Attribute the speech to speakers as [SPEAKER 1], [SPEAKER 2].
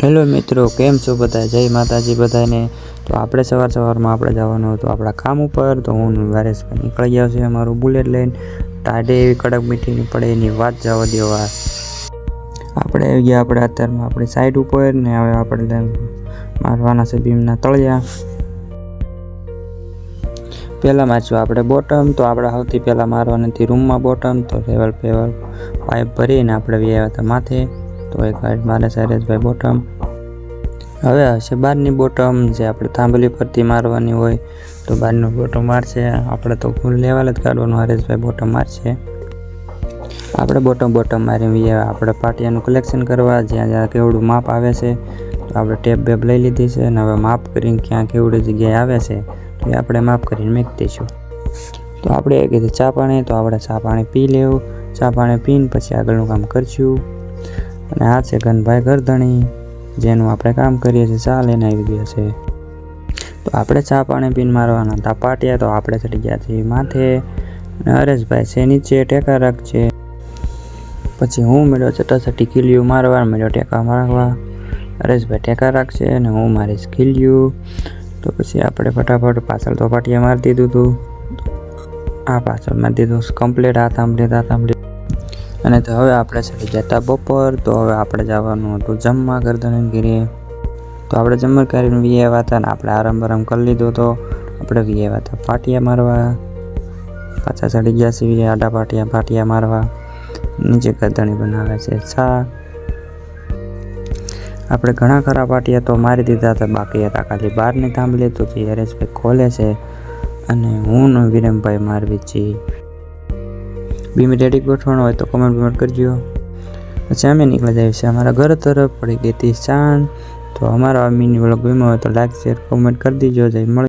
[SPEAKER 1] Hello મિત્રો, કેમ છો બધા? જય માતાજી બધાને। તો આપણે સવારમાં આપણે જવાનું હતું આપણા કામ ઉપર। તો હું વારેસભાઈ નીકળી ગયા છે અમારું બુલેટ લઈને। ટાઢે એવી કડક મીઠી નહીં પડે એની વાત જવા દેવા। આપણે આવી ગયા આપણે અત્યારમાં આપણી સાઈડ ઉપર ને હવે આપણે મારવાના છે બીમના તળિયા। પહેલાં મારશું આપણે બોટમ। તો આપણે સૌથી પહેલાં મારવાની હતી રૂમમાં બોટમ। તો લેવલ પાઇપ ભરીને આપણે વ્યાયા હતા માથે। તો એક સાઈડ મારે સાયરેશભાઈ બોટમ। હવે હશે બહારની બોટમ, જે આપણે થાંભલી પરથી મારવાની હોય। તો બહારનું બોટમ મારશે આપણે, તો ફૂલ લેવલ જ કાઢવાનું। હરેશભાઈ બોટમ મારશે। આપણે બોટમ મારી આપણે પાટિયાનું કલેક્શન કરવા, જ્યાં જ્યાં કેવડું માપ આવે છે। તો આપણે ટેપ બેપ લઈ લીધી છે અને હવે માપ કરીને ક્યાં કેવડી જગ્યાએ આવે છે તો એ આપણે માપ કરીને મૂકી દઈશું। તો આપણે કીધું ચા પાણી, તો આપણે ચા પાણી પી લેવું। ચા પાણી પીને પછી આગળનું કામ કરશું। અને આ છે ઘનભાઈ ગરધણી, જેનું આપણે કામ કરીએ છીએ। ચા લઈને આવી ગયા છે। તો આપણે ચા પાણી પીને મારવાના હતા પાટિયા। તો આપણે ચડી ગયા છીએ માથે અને હરેશભાઈ છે નીચે ટેકા રાખશે। પછી હું મેળો ચટાચટી ખીલ્યું મારવા મેળો ટેકા મારવા। હરેશભાઈ ટેકા રાખશે અને હું મારીશ ખીલ્યું। તો પછી આપણે ફટાફટ પાછળ તો પાટિયા મારી દીધું હતું। આ પાછળ મારી દીધું કમ્પ્લીટ, આ થાંભલી। અને તો હવે આપણે ચડી જતા બપોર। તો હવે આપણે જવાનું હતું જમવા ગરદન ગીરે। તો આપણે જમવા કરીને વ્યાયા હતા ને આપણે આરામ કરી લીધો। તો આપણે વ્યાયા હતા પાટિયા મારવા। પાછા ચડી ગયા છીએ આડા પાટિયા મારવા। નીચે ગરદણી બનાવે છે ચા। આપણે ઘણા ખરા પાટિયા તો મારી દીધા હતા, બાકી હતા ખાલી બહારની થાંભલી। તો જે હરેશભાઈ ખોલે છે અને હું વિરમભાઈ મારવી છીએ। બીમ રેડી ગોઠવણ હોય તો કમેન્ટ કરજો। પછી અમે નીકળી જઈએ છીએ અમારા ઘર તરફ। પડી ગઈ હતી સાંજ। તો અમારો આ મિની વ્લોગ ગમ્યો હોય તો લાઈક શેર કોમેન્ટ કરી દીજો। જય મળે।